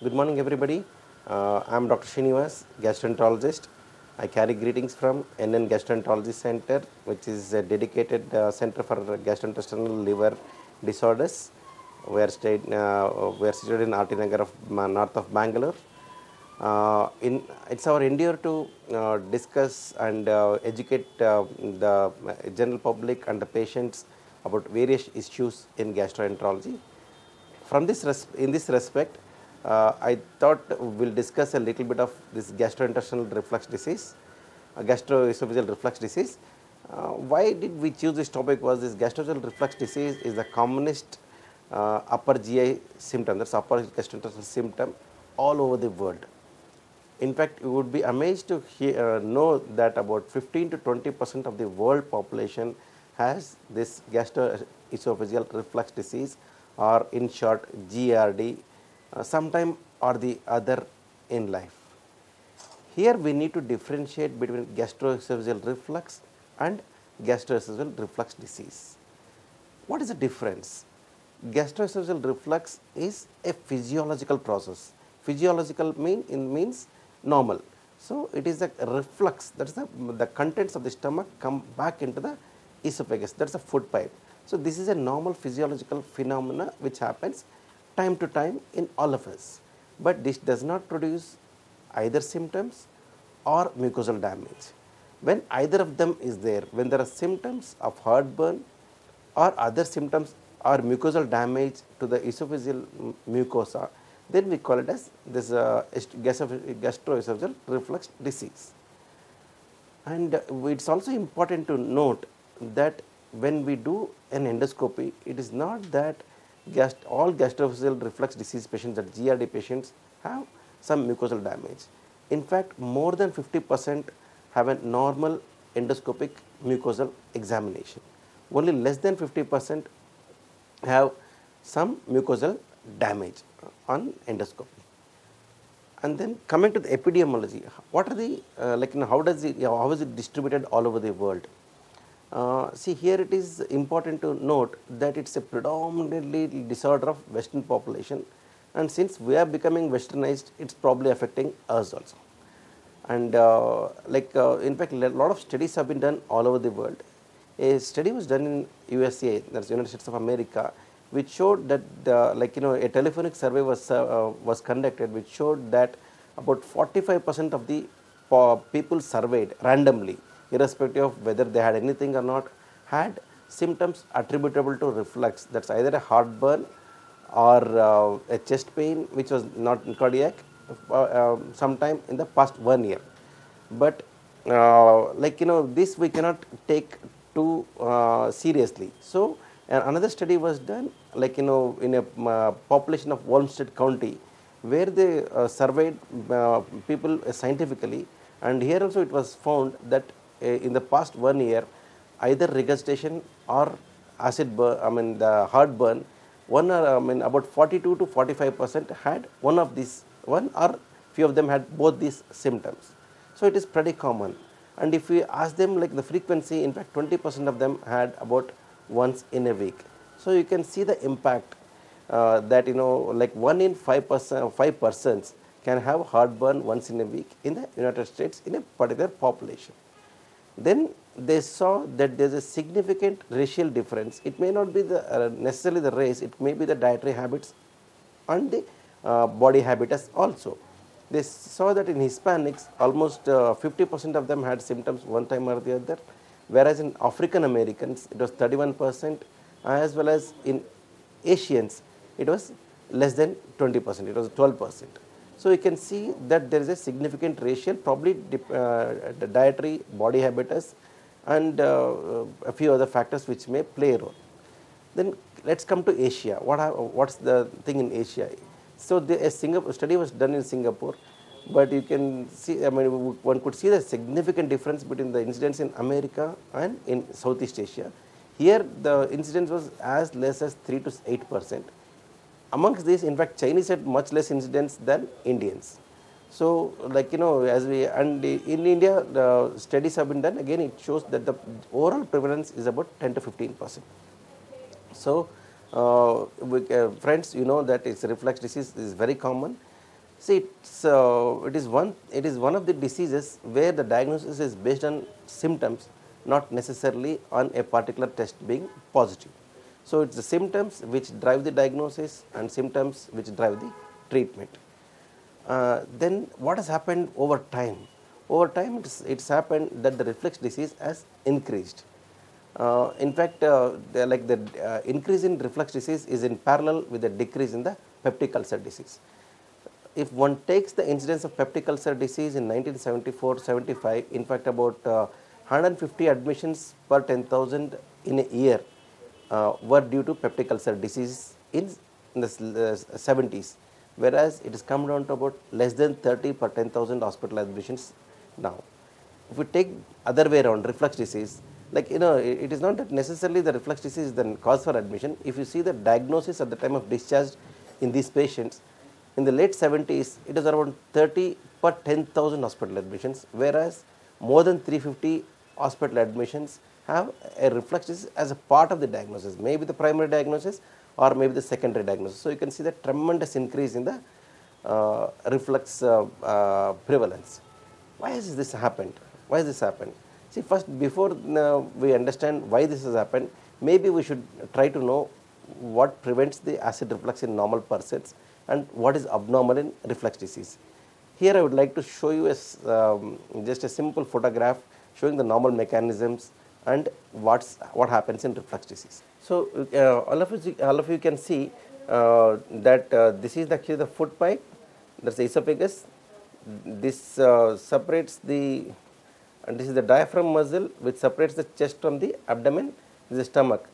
Good morning, everybody. I am Dr. Sreenivasa, gastroenterologist. I carry greetings from NN Gastroenterology Center, which is a dedicated center for gastrointestinal liver disorders. We are situated in RT Nagar of north of Bangalore. It's our endeavor to discuss and educate the general public and the patients about various issues in gastroenterology. In this respect, I thought we'll discuss a little bit of this gastrointestinal reflux disease, gastroesophageal reflux disease. Why did we choose this topic? Was this gastroesophageal reflux disease is the commonest upper GI symptom, that's upper gastrointestinal symptom all over the world. In fact, you would be amazed to know that about 15 to 20% of the world population has this gastroesophageal reflux disease, or in short GERD, sometime or the other in life. Here we need to differentiate between gastroesophageal reflux and gastroesophageal reflux disease. What is the difference? Gastroesophageal reflux is a physiological process. Physiological means normal. So it is a reflux, that is the contents of the stomach come back into the esophagus, that is the food pipe. So this is a normal physiological phenomena which happens time to time in all of us, but this does not produce either symptoms or mucosal damage. When either of them is there, when there are symptoms of heartburn or other symptoms or mucosal damage to the esophageal mucosa, then we call it as this gastroesophageal reflux disease. And it's also important to note that when we do an endoscopy, it is not that all gastroesophageal reflux disease patients, that GERD patients, have some mucosal damage. In fact, more than 50% have a normal endoscopic mucosal examination. Only less than 50% have some mucosal damage on endoscopy. And then coming to the epidemiology, what are the how is it distributed all over the world? See, here it is important to note that it's a predominantly disorder of Western population, and since we are becoming westernized, it's probably affecting us also. And in fact, a lot of studies have been done all over the world. A study was done in USA, that's United States of America, which showed that a telephonic survey was conducted, which showed that about 45% of the people surveyed randomly, irrespective of whether they had anything or not, had symptoms attributable to reflux. That's either a heartburn or a chest pain, which was not cardiac, sometime in the past 1 year. But this we cannot take too seriously. So another study was done, in a population of Olmsted County, where they surveyed people scientifically, and here also it was found that in the past 1 year, either regurgitation or acid burn, the heartburn, about 42 to 45% had one of these, one or few of them had both these symptoms. So it is pretty common. And if we ask them like the frequency, in fact 20% of them had about once in a week. So you can see the impact that like 1 in 5 persons can have heartburn once in a week in the United States in a particular population. Then they saw that there is a significant racial difference. It may not be necessarily the race, it may be the dietary habits and the body habitus also. They saw that in Hispanics, almost 50% of them had symptoms one time or the other, whereas in African Americans, it was 31%, as well as in Asians, it was less than 20%, it was 12%. So you can see that there is a significant racial, probably the dietary, body habitus, and a few other factors which may play a role. Then let's come to Asia. What's the thing in Asia? So a study was done in Singapore, but you can see, one could see the significant difference between the incidence in America and in Southeast Asia. Here the incidence was as less as 3 to 8%. Amongst these, in fact, Chinese had much less incidence than Indians. So, in India, the studies have been done. Again, it shows that the overall prevalence is about 10 to 15%. So, friends, you know that reflux disease is very common. See, it is one of the diseases where the diagnosis is based on symptoms, not necessarily on a particular test being positive. So, it is the symptoms which drive the diagnosis and symptoms which drive the treatment. Then what has happened over time? Over time, it's happened that the reflux disease has increased. In fact, the increase in reflux disease is in parallel with the decrease in the peptic ulcer disease. If one takes the incidence of peptic ulcer disease in 1974-75, in fact, about 150 admissions per 10,000 in a year were due to peptic ulcer disease in the 70s, whereas it has come down to about less than 30 per 10,000 hospital admissions now. If we take other way around, reflux disease, like it is not that necessarily the reflux disease is the cause for admission. If you see the diagnosis at the time of discharge in these patients, in the late 70s, it is around 30 per 10,000 hospital admissions, whereas more than 350 hospital admissions have a reflux disease as a part of the diagnosis, maybe the primary diagnosis or maybe the secondary diagnosis. So, you can see the tremendous increase in the reflux prevalence. Why has this happened? Why has this happened? See, first, before we understand why this has happened, maybe we should try to know what prevents the acid reflux in normal persons and what is abnormal in reflux disease. Here I would like to show you just a simple photograph showing the normal mechanisms and what happens in reflux disease. So, all of you can see that this is actually the food pipe, that is the esophagus. This separates the, and this is the diaphragm muscle which separates the chest from the abdomen, this is the stomach.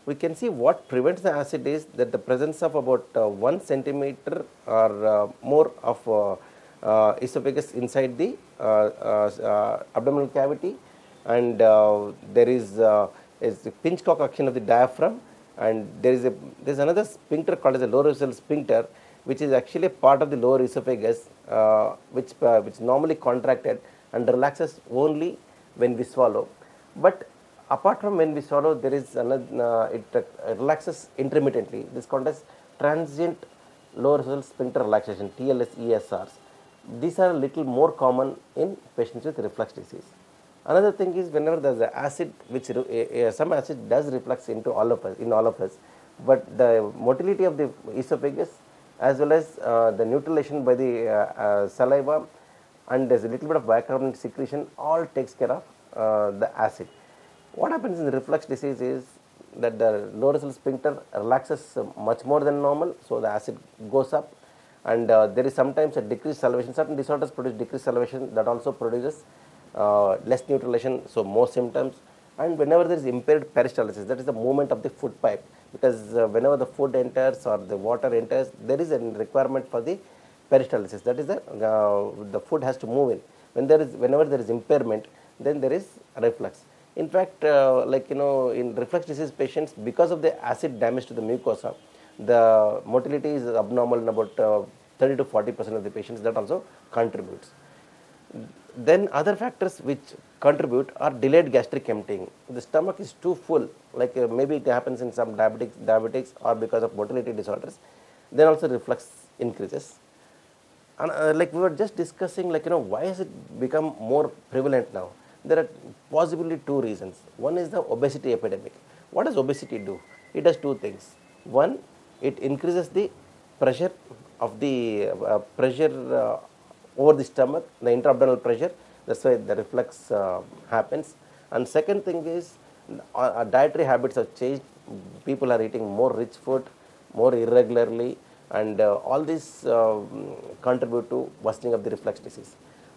We can see what prevents the acid is that the presence of about 1 centimeter or more of esophagus inside the abdominal cavity, and there is a pinch-cock action of the diaphragm, and there is another sphincter called as the lower esophageal sphincter, which is actually a part of the lower esophagus which normally contracted and relaxes only when we swallow. But apart from when we swallow, there is another, it relaxes intermittently. This is called as transient lower esophageal sphincter relaxation, TLS-ESRs. These are a little more common in patients with reflux disease. Another thing is whenever there is an acid, which some acid does reflux into all of us, but the motility of the esophagus as well as the neutralization by the saliva, and there is a little bit of bicarbonate secretion, all takes care of the acid. What happens in the reflux disease is that the lower esophageal sphincter relaxes much more than normal, so the acid goes up, and there is sometimes a decreased salivation. Certain disorders produce decreased salivation, that also produces less neutralization, so more symptoms. And whenever there is impaired peristalsis, that is the movement of the food pipe, because whenever the food enters or the water enters, there is a requirement for the peristalsis, that is the food has to move in. Whenever there is impairment, then there is reflux. In fact, in reflux disease patients, because of the acid damage to the mucosa, the motility is abnormal in about 30 to 40% of the patients. That also contributes. Then other factors which contribute are delayed gastric emptying. The stomach is too full, like maybe it happens in some diabetics or because of motility disorders. Then also reflux increases. And like we were just discussing, why has it become more prevalent now? There are possibly two reasons. One is the obesity epidemic. What does obesity do? It does two things. One, it increases the pressure of the over the stomach, the intra-abdominal pressure. That's why the reflux happens. And second thing is our dietary habits have changed. People are eating more rich food, more irregularly, and all these contribute to worsening of the reflux disease.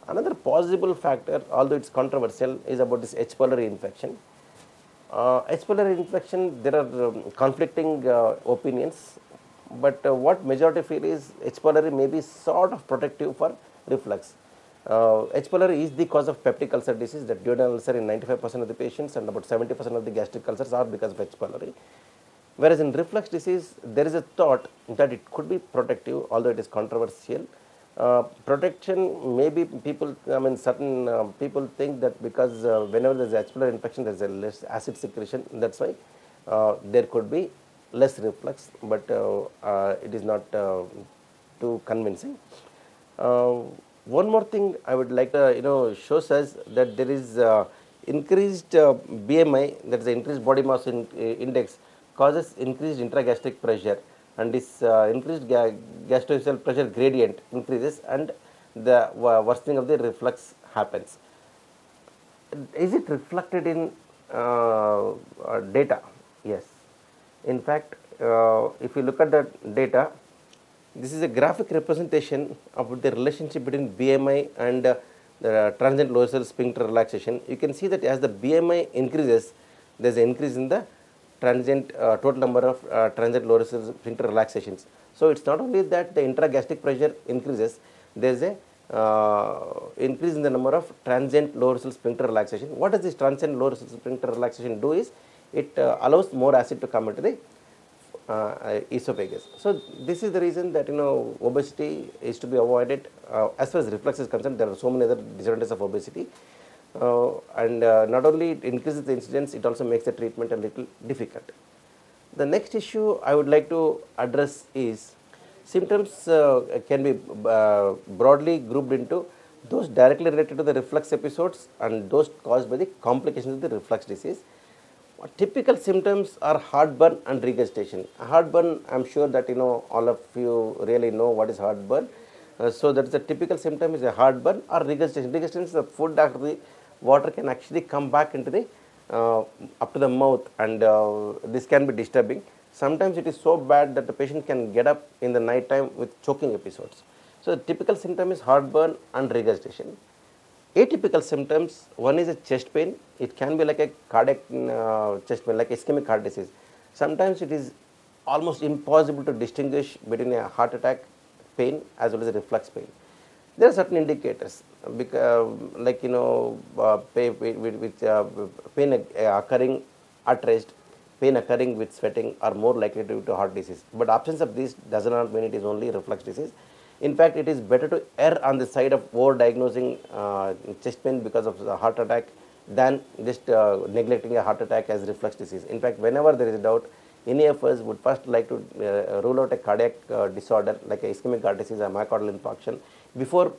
Another possible factor, although it's controversial, is about this H. pylori infection. H. pylori infection, there are conflicting opinions, but what majority feel is H. pylori may be sort of protective for reflux. H. pylori is the cause of peptic ulcer disease, that duodenal ulcer in 95% of the patients, and about 70% of the gastric ulcers are because of H. pylori. Whereas in reflux disease, there is a thought that it could be protective, although it is controversial. Protection, maybe certain people think that because whenever there is H. pylori infection, there is a less acid secretion, that's why there could be less reflux, but it is not too convincing. Uh, One more thing I would like to shows us that there is increased BMI, that is the increased body mass index, causes increased intragastric pressure, and this increased gastroesophageal pressure gradient increases, and the worsening of the reflux happens. Is it reflected in data? Yes. In fact, if you look at the data, this is a graphic representation of the relationship between BMI and the transient lower sphincter relaxation. You can see that as the BMI increases, there is an increase in the transient total number of transient lower sphincter relaxations. So it's not only that the intragastric pressure increases, there is a increase in the number of transient lower sphincter relaxation. What does this transient lower sphincter relaxation do is it allows more acid to come into the esophagus. So this is the reason that obesity is to be avoided. As far as reflux is concerned, there are so many other disadvantages of obesity, and not only it increases the incidence, it also makes the treatment a little difficult. The next issue I would like to address is symptoms can be broadly grouped into those directly related to the reflux episodes and those caused by the complications of the reflux disease. Typical symptoms are heartburn and regurgitation. Heartburn, I am sure that all of you really know what is heartburn. So that is a typical symptom is a heartburn or regurgitation. Regurgitation is the food after the water can actually come back into the up to the mouth, and this can be disturbing. Sometimes it is so bad that the patient can get up in the night time with choking episodes. So the typical symptom is heartburn and regurgitation. Atypical symptoms, one is a chest pain. It can be like a cardiac chest pain, like ischemic heart disease. Sometimes it is almost impossible to distinguish between a heart attack pain as well as a reflux pain. There are certain indicators, like pain occurring at rest, pain occurring with sweating are more likely due to heart disease. But absence of this does not mean it is only reflux disease. In fact, it is better to err on the side of over-diagnosing chest pain because of the heart attack than just neglecting a heart attack as reflux disease. In fact, whenever there is a doubt, any of us would first like to rule out a cardiac disorder like a ischemic heart disease or myocardial infarction before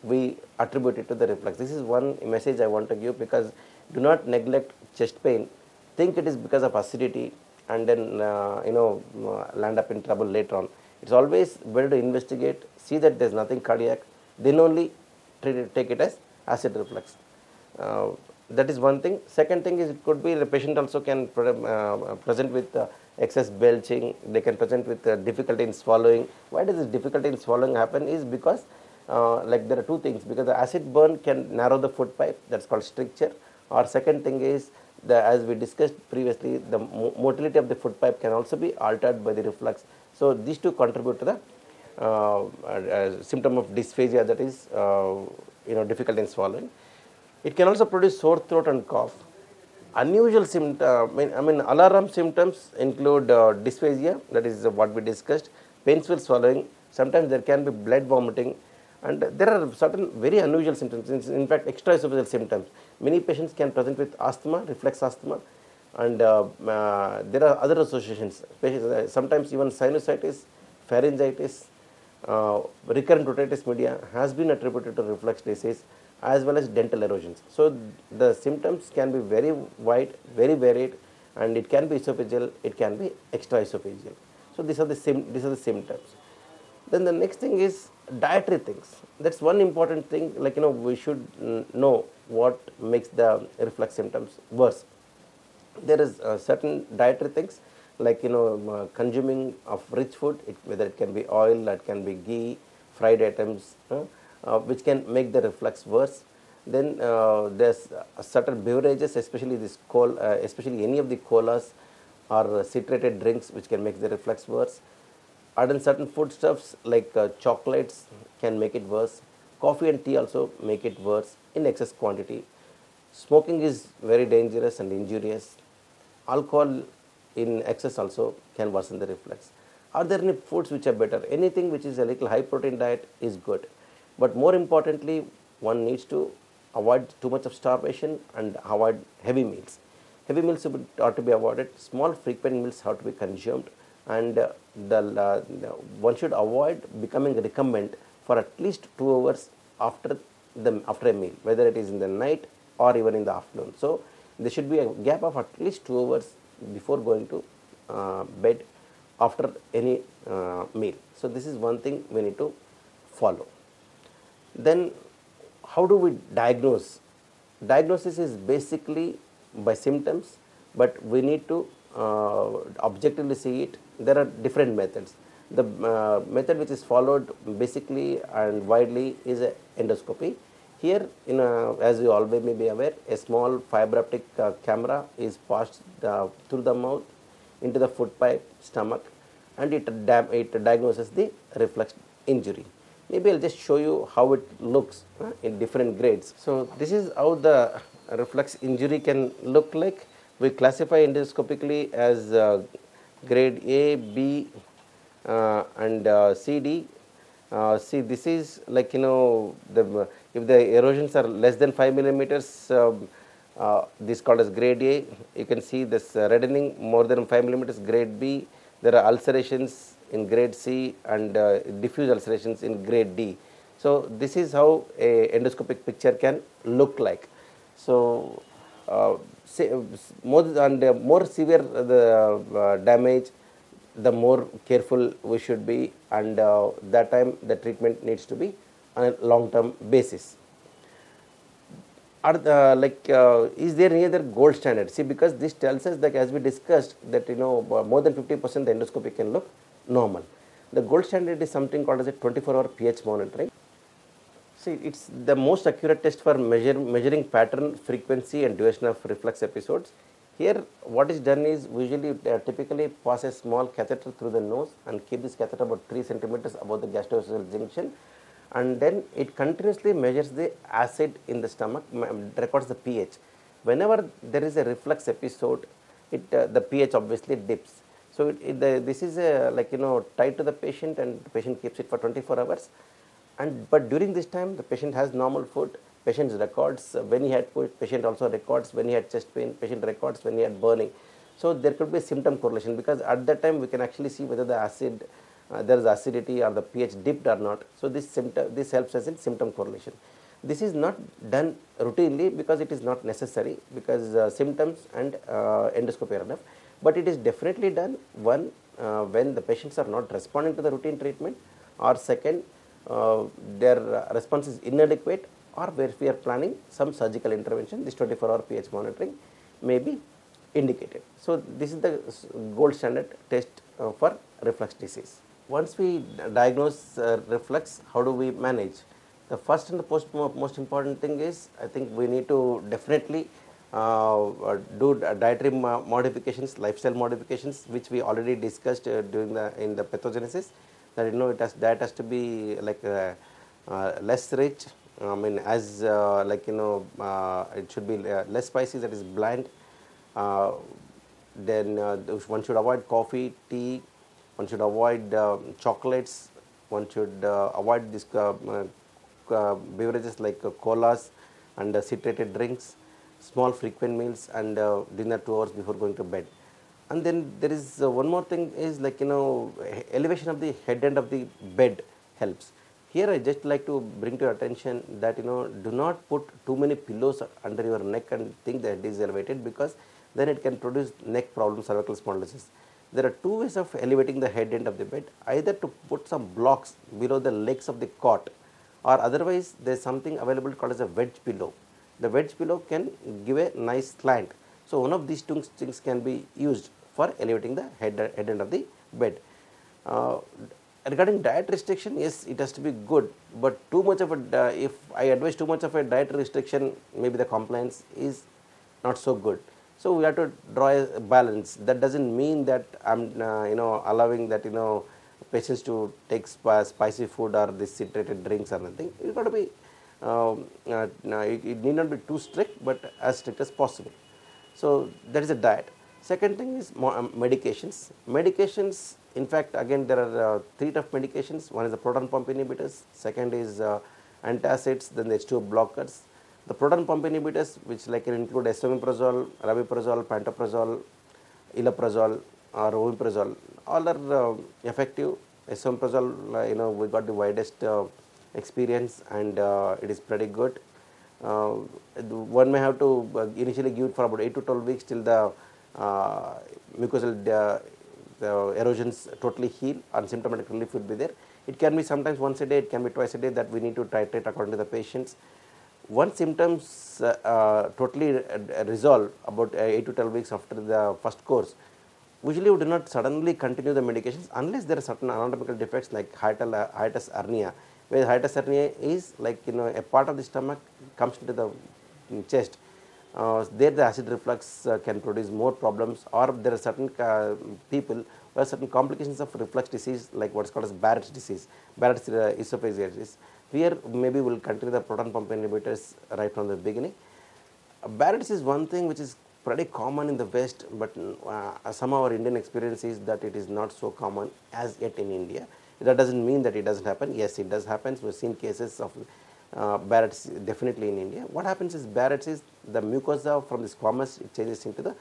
we attribute it to the reflux. This is one message I want to give, because do not neglect chest pain. Think it is because of acidity and then land up in trouble later on. It's always better to investigate, see that there's nothing cardiac, then only take it as acid reflux. That is one thing. Second thing is, it could be the patient also can present with excess belching. They can present with difficulty in swallowing. Why does this difficulty in swallowing happen is because like there are two things, because the acid burn can narrow the food pipe, that's called stricture, or second thing is, as we discussed previously, the motility of the food pipe can also be altered by the reflux. So these two contribute to the symptom of dysphagia, that is difficulty in swallowing. It can also produce sore throat and cough. Unusual symptom, alarm symptoms include dysphagia, that is what we discussed, painful swallowing. Sometimes there can be blood vomiting, and there are certain very unusual symptoms. In fact, extraesophageal symptoms. Many patients can present with asthma, reflex asthma, and there are other associations. Sometimes even sinusitis, pharyngitis, recurrent otitis media has been attributed to reflux disease, as well as dental erosions. So the symptoms can be very wide, very varied, and it can be esophageal, it can be extraesophageal. So these are the symptoms. Then the next thing is dietary things. That's one important thing. Like we should know what makes the reflux symptoms worse. There is certain dietary things like consuming of rich food, whether it can be oil, it can be ghee, fried items, which can make the reflux worse. Then there's certain beverages, especially especially any of the colas or citrated drinks, which can make the reflux worse. And certain foodstuffs like chocolates can make it worse. Coffee and tea also make it worse in excess quantity. Smoking is very dangerous and injurious. Alcohol in excess also can worsen the reflux. Are there any foods which are better? Anything which is a little high protein diet is good. But more importantly, one needs to avoid too much of starvation and avoid heavy meals. Heavy meals ought to be avoided. Small frequent meals have to be consumed, and one should avoid becoming recumbent for at least 2 hours after a meal, whether it is in the night or even in the afternoon. So there should be a gap of at least 2 hours before going to bed after any meal. So this is one thing we need to follow. Then how do we diagnose? Diagnosis is basically by symptoms, but we need to objectively see it. There are different methods. The method which is followed basically and widely is a endoscopy. Here, as you always may be aware, a small fiber optic camera is passed through the mouth into the food pipe, stomach, and it diagnoses the reflux injury. Maybe I'll just show you how it looks in different grades. So this is how the reflux injury can look like. We classify endoscopically as grade A, B, and CD. See, this is like if the erosions are less than 5 millimeters, this is called as grade A. You can see this reddening more than 5 millimeters, grade B. There are ulcerations in grade C and diffuse ulcerations in grade D. So this is how a endoscopic picture can look like. So more severe the damage, the more careful we should be, and that time the treatment needs to be on a long-term basis. Is there any other gold standard? See, because this tells us that, as we discussed, that more than 50% the endoscopy can look normal. The gold standard is something called as a 24-hour pH monitoring. See, it's the most accurate test for measuring pattern, frequency, and duration of reflux episodes. Here, what is done is usually typically pass a small catheter through the nose and keep this catheter about 3 centimeters above the gastroesophageal junction, and then it continuously measures the acid in the stomach, records the pH. Whenever there is a reflux episode, the pH obviously dips. So this is tied to the patient, and the patient keeps it for 24 hours. But during this time, the patient has normal food. Patient records when he had food. Patient also records when he had chest pain. Patient records when he had burning. So there could be a symptom correlation, because at that time we can actually see whether the acid there is acidity or the pH dipped or not. So this helps us in symptom correlation. This is not done routinely because it is not necessary, because symptoms and endoscopy are enough. But it is definitely done when the patients are not responding to the routine treatment, or second, their response is inadequate, or where we are planning some surgical intervention. This 24-hour pH monitoring may be indicated. So this is the gold standard test for reflux disease. Once we diagnose reflux, how do we manage? The first and the most important thing is, I think we need to definitely do dietary modifications, lifestyle modifications, which we already discussed in the pathogenesis. That diet has to be like less rich. I mean, as it should be less spicy, that is bland. Then one should avoid coffee, tea. One should avoid chocolates. One should avoid this beverages like colas and citrated drinks, small frequent meals, and dinner 2 hours before going to bed. And then there is one more thing is elevation of the head end of the bed helps. Here I just like to bring to your attention that do not put too many pillows under your neck and think that it is elevated, because then it can produce neck problems, cervical spondylosis. There are two ways of elevating the head end of the bed: either to put some blocks below the legs of the cot, or otherwise there is something available called as a wedge pillow. The wedge pillow can give a nice slant. So one of these two things can be used for elevating the head end of the bed. Regarding diet restriction, yes, it has to be good, but too much of if I advise too much of a diet restriction, maybe the compliance is not so good. So we have to draw a balance. That doesn't mean that I'm allowing that patients to take spicy food or this citrated drinks or nothing. You've got to be it need not be too strict, but as strict as possible. So that is a diet. Second thing is medications. Medications, in fact, again there are 3 types of medications. One is the proton pump inhibitors. Second is antacids. Then the H2 blockers. The proton pump inhibitors, which can include esomeprazole, rabeprazole, pantoprazole, elaprazole, or omeprazole, all are effective. Esomeprazole, we got the widest experience, and it is pretty good. One may have to initially give it for about 8 to 12 weeks till the mucosal the erosions totally heal and symptomatic relief will be there. It can be sometimes once a day, it can be twice a day, that we need to titrate according to the patients. Once symptoms totally resolve about 8 to 12 weeks after the first course, usually we do not suddenly continue the medications unless there are certain anatomical defects like hiatus hernia, where hiatus hernia is like a part of the stomach comes into the chest. There the acid reflux can produce more problems, or there are certain people who have certain complications of reflux disease like what is called as Barrett's disease, Barrett's esophagitis. Here maybe we will continue the proton pump inhibitors right from the beginning. Barrett's is one thing which is pretty common in the West, but some of our Indian experience is that it is not so common as yet in India. That does not mean that it does not happen. Yes, it does happen. We have seen cases of Barrett's definitely in India. What happens is Barrett's is the mucosa from the squamous, it changes into the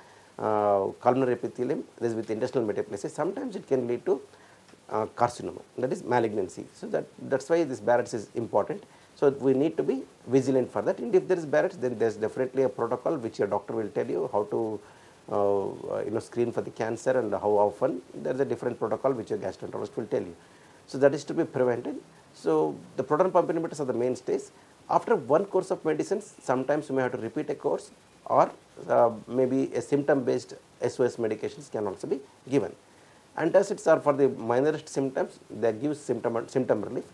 columnar epithelium. This is with intestinal metaplasia. Sometimes it can lead to carcinoma, that is malignancy. So that's why this Barrett's is important. So we need to be vigilant for that. And if there is Barrett's, then there is definitely a protocol which your doctor will tell you how to screen for the cancer and how often. There is a different protocol which your gastroenterologist will tell you. So that is to be prevented. So the proton pump inhibitors are the mainstays. After one course of medicines, sometimes you may have to repeat a course, or maybe a symptom-based SOS medications can also be given. Antacids are for the minorest symptoms, they give symptom relief.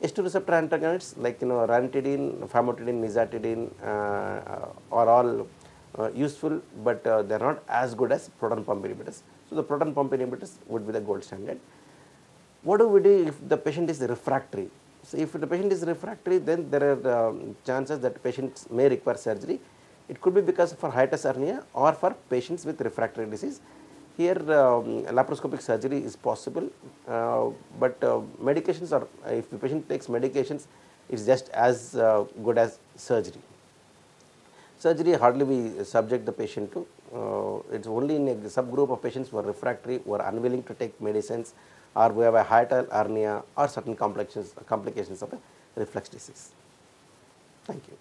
H2 receptor antagonists like ranitidine, famotidine, nizatidine are all useful, but they are not as good as proton pump inhibitors. So the proton pump inhibitors would be the gold standard. What do we do if the patient is refractory? So if the patient is refractory, then there are chances that patients may require surgery. It could be because for hiatus hernia or for patients with refractory disease. Here laparoscopic surgery is possible, but medications are, if the patient takes medications, it is just as good as surgery. Surgery hardly we subject the patient to. It is only in a subgroup of patients who are refractory, who are unwilling to take medicines, or who have a hiatal hernia or certain complications of a reflux disease. Thank you.